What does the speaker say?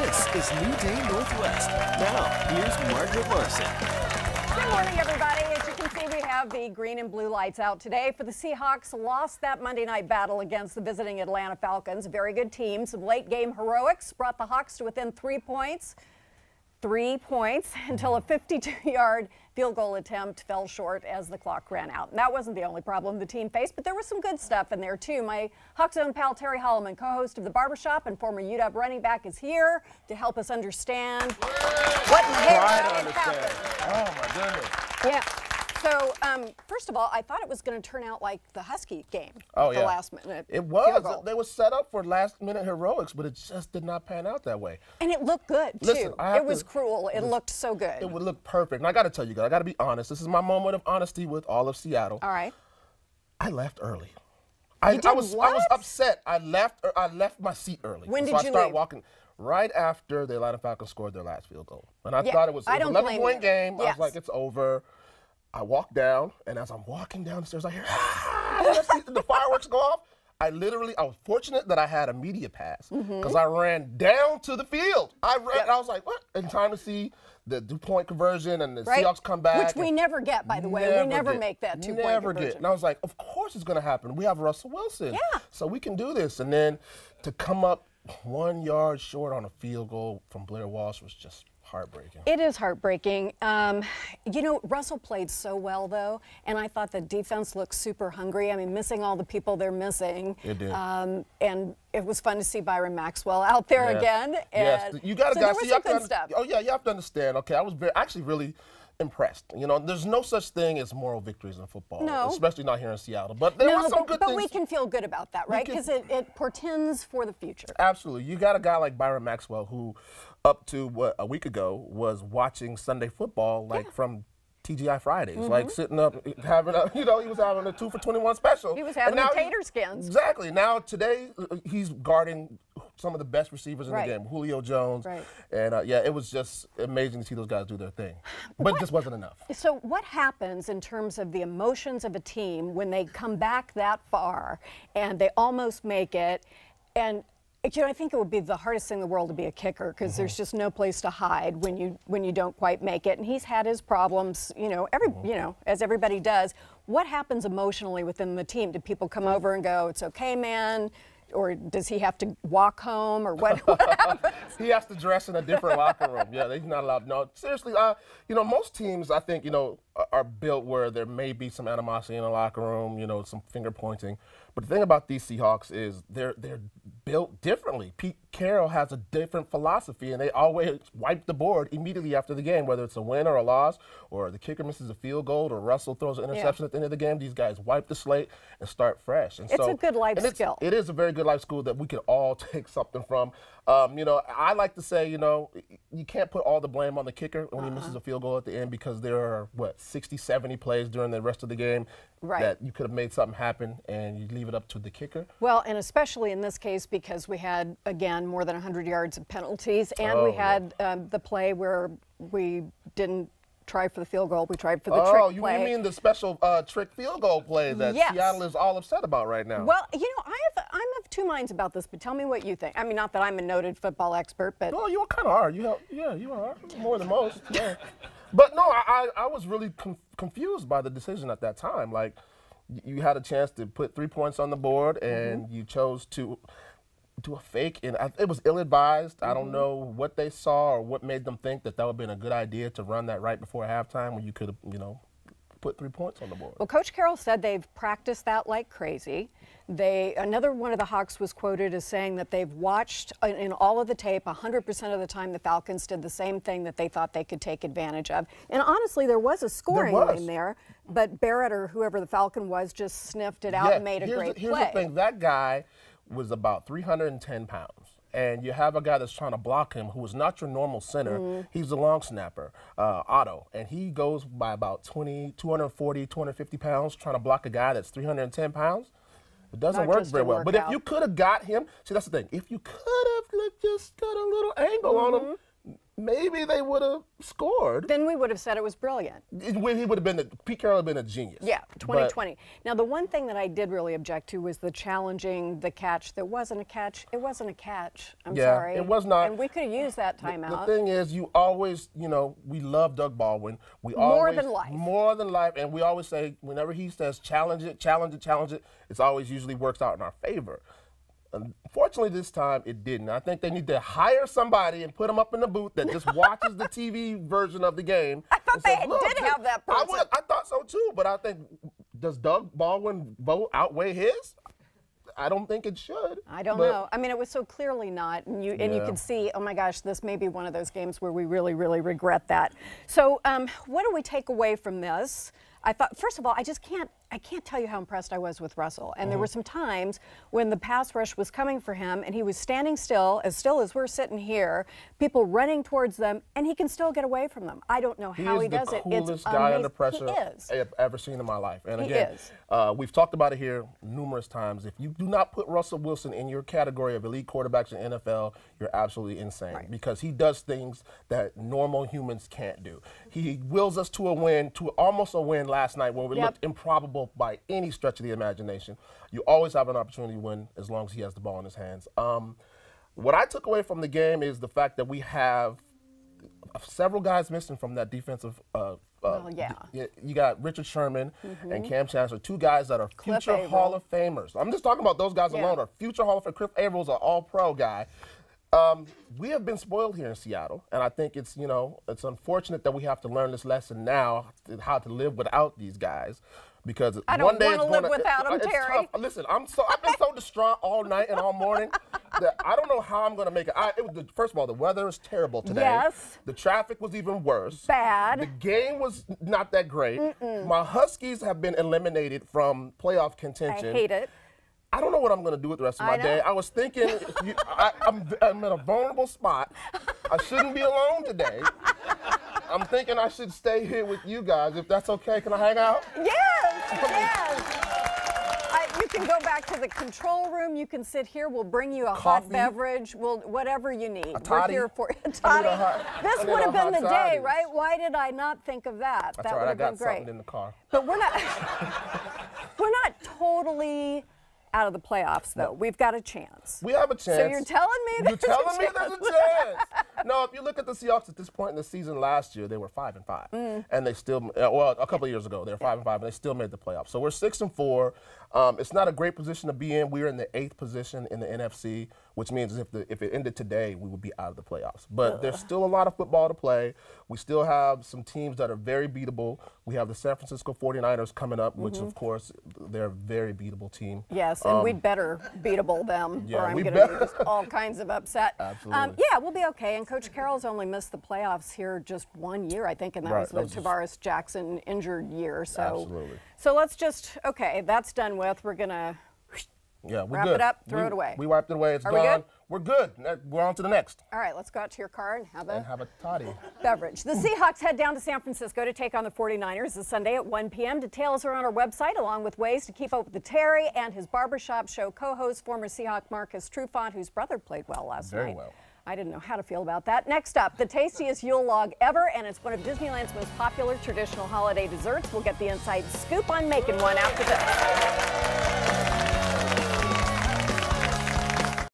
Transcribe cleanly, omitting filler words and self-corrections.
This is New Day Northwest. Now, here's Margaret Larson. Good morning, everybody. As you can see, we have the green and blue lights out today for the Seahawks. Lost that Monday night battle against the visiting Atlanta Falcons. Very good team. Some late game heroics brought the Hawks to within 3 points. 3 points until a 52-yard field goal attempt fell short as the clock ran out. And that wasn't the only problem the team faced, but there was some good stuff in there too. My Hawks own pal Terry Hollimon, co-host of the Barbershop and former UW running back, is here to help us understand what in the hell happened. Oh my goodness. Yeah. So, first of all, I thought it was going to turn out like the Husky game at the last minute. It was. They were set up for last-minute heroics, but it just did not pan out that way. And it looked good, too. Listen, it was cruel. It looked so good. It would look perfect. And I got to tell you guys, I got to be honest. This is my moment of honesty with all of Seattle. All right. I left early. I was upset. I left my seat early. When did I you started leave? walking right after the Atlanta Falcons scored their last field goal. And I thought it was an 11-point game. Yes. I was like, it's over. I walked down, and as I'm walking down the stairs, I hear, I see the fireworks go off. I was fortunate that I had a media pass because I ran down to the field. I was like, what? In time to see the 2-point conversion and the Seahawks come back. Which we never get, by the way. We never make that 2-point conversion. And I was like, of course it's going to happen. We have Russell Wilson. Yeah. So we can do this. And then to come up 1 yard short on a field goal from Blair Walsh was just heartbreaking. It is heartbreaking. You know, Russell played so well, though, and I thought the defense looked super hungry. I mean, missing all the people they're missing. It did. And it was fun to see Byron Maxwell out there again. Yes, you got to see good stuff. Oh, yeah, you have to understand. Okay, I was actually really impressed. You know, there's no such thing as moral victories in football, especially not here in Seattle. But there were some good things. But we can feel good about that, right? Because it portends for the future. Absolutely. You got a guy like Byron Maxwell who, up to a week ago, was watching Sunday football from TGI Fridays, like sitting up having he was having a 2 for 21 special. He was having the tater skins. Exactly. Now today he's guarding some of the best receivers in the game, Julio Jones. Right. And it was just amazing to see those guys do their thing. But it just wasn't enough. So what happens in terms of the emotions of a team when they come back that far and they almost make it? And you know, I think it would be the hardest thing in the world to be a kicker because there's just no place to hide when you don't quite make it. And he's had his problems, you know, as everybody does. What happens emotionally within the team? Do people come over and go, "It's okay, man"? Or does he have to walk home, or what happens? He has to dress in a different locker room. Yeah, he's not allowed. No, seriously, you know, most teams, I think, you know, are built where there may be some animosity in the locker room, you know, some finger pointing. But the thing about these Seahawks is they're built differently. Pete Carroll has a different philosophy, and they always wipe the board immediately after the game, whether it's a win or a loss, or the kicker misses a field goal, or Russell throws an interception at the end of the game. These guys wipe the slate and start fresh. And it's a good life skill. It is a very good life school that we can all take something from. You know, I like to say, you know, you can't put all the blame on the kicker when he misses a field goal at the end, because there are, 60, 70 plays during the rest of the game that you could have made something happen, and you leave it up to the kicker. Well, and especially in this case because we had, again, more than 100 yards of penalties, and we had the play where we didn't try for the field goal. We tried for the trick play. Oh, you mean the special trick field goal play that Seattle is all upset about right now? Well, you know, I'm of two minds about this, but tell me what you think. I mean, not that I'm a noted football expert, but... Oh, you kind of are. You are. More than most. Yeah. But no, I was really confused by the decision at that time. Like, you had a chance to put 3 points on the board, and you chose to do a fake, and it was ill-advised. I don't know what they saw or what made them think that would have been a good idea to run that right before halftime when you could have, you know, put 3 points on the board. Well, Coach Carroll said they've practiced that like crazy. Another one of the Hawks was quoted as saying that they've watched in all of the tape 100% of the time the Falcons did the same thing that they thought they could take advantage of. And honestly, there was a scoring lane there, but Barrett or whoever the Falcon was just sniffed it out and made a great play. Here's the thing. That guy was about 310 pounds. And you have a guy that's trying to block him who is not your normal center. He's a long snapper, Otto. And he goes by about 240, 250 pounds trying to block a guy that's 310 pounds. It doesn't work very well. But if you could have got him, see, that's the thing. If you could have just got a little angle on him, maybe they would have scored. Then we would have said it was brilliant. He would have been, Pete Carroll would have been a genius. Yeah, 2020. Now, the one thing that I did really object to was the challenging the catch. There wasn't a catch. It wasn't a catch. I'm sorry. It was not. And we could have used that timeout. The thing is, you always, you know, we love Doug Baldwin. More than life. More than life. And we always say, whenever he says challenge it, challenge it, challenge it, it's always usually works out in our favor. Unfortunately, this time it didn't. I think they need to hire somebody and put them up in the booth that just watches the TV version of the game. I thought they did have that person. I thought so too, but I think, does Doug Baldwin vote outweigh his? I don't think it should. I don't know. I mean, it was so clearly not, and you could see, oh my gosh, this may be one of those games where we really, really regret that. So, what do we take away from this? I thought, first of all, I can't tell you how impressed I was with Russell. And there were some times when the pass rush was coming for him and he was standing still as we're sitting here, people running towards them, and he can still get away from them. I don't know how he does it. He is the coolest guy under pressure I've ever seen in my life. And again, we've talked about it here numerous times. If you do not put Russell Wilson in your category of elite quarterbacks in NFL, you're absolutely insane because he does things that normal humans can't do. He wills us to a win, to almost a win last night where we looked improbable by any stretch of the imagination. You always have an opportunity to win as long as he has the ball in his hands. What I took away from the game is the fact that we have several guys missing from that defensive. You got Richard Sherman and Cam Chancellor, two guys that are future Hall of Famers. I'm just talking about those guys alone are future Hall of Fame. Cliff Avrill's an all-pro guy. We have been spoiled here in Seattle, and I think it's, it's unfortunate that we have to learn this lesson now, how to live without these guys, because I don't want to live without them, Terry. Tough. Listen, I've been so distraught all night and all morning that I don't know how I'm going to make it. First of all, the weather is terrible today. Yes. The traffic was even worse. Bad. The game was not that great. My Huskies have been eliminated from playoff contention. I hate it. I don't know what I'm going to do with the rest of my day. I was thinking, I'm in a vulnerable spot. I shouldn't be alone today. I'm thinking I should stay here with you guys. If that's okay, can I hang out? Yes. You can go back to the control room. You can sit here. We'll bring you a hot beverage. Whatever you need. We're here for a toddy. This would have been the day, right? Why did I not think of that? That's that would have been great. Something in the car. But we're not totally out of the playoffs, though. We've got a chance. We have a chance. So you're telling me there's there's a chance. No, if you look at the Seahawks at this point in the season last year, they were 5-5, and they still, a couple of years ago, they were 5-5, and they still made the playoffs. So we're 6-4. It's not a great position to be in. We're in the 8th position in the NFC, which means if it ended today, we would be out of the playoffs. But there's still a lot of football to play. We still have some teams that are very beatable. We have the San Francisco 49ers coming up, which, of course, they're a very beatable team. Yes, and we'd better beatable them, or I'm going to be just all kinds of upset. Absolutely. Yeah, we'll be okay. And Coach Carroll's only missed the playoffs here just 1 year, I think, and that was the Tavares Jackson injured year. So, absolutely. So let's just, that's done with. We're going to wrap it up, throw it away. We wiped it away. It's gone. We good? We're good. We're on to the next. All right, let's go out to your car and have a toddy. Beverage. The Seahawks head down to San Francisco to take on the 49ers this Sunday at 1 p.m. Details are on our website, along with ways to keep up with the Terry and his Barbershop Show co-host, former Seahawk Marcus Trufant, whose brother played well last night. Very well. I didn't know how to feel about that. Next up, the tastiest Yule log ever, and it's one of Disneyland's most popular traditional holiday desserts. We'll get the inside scoop on making one after this.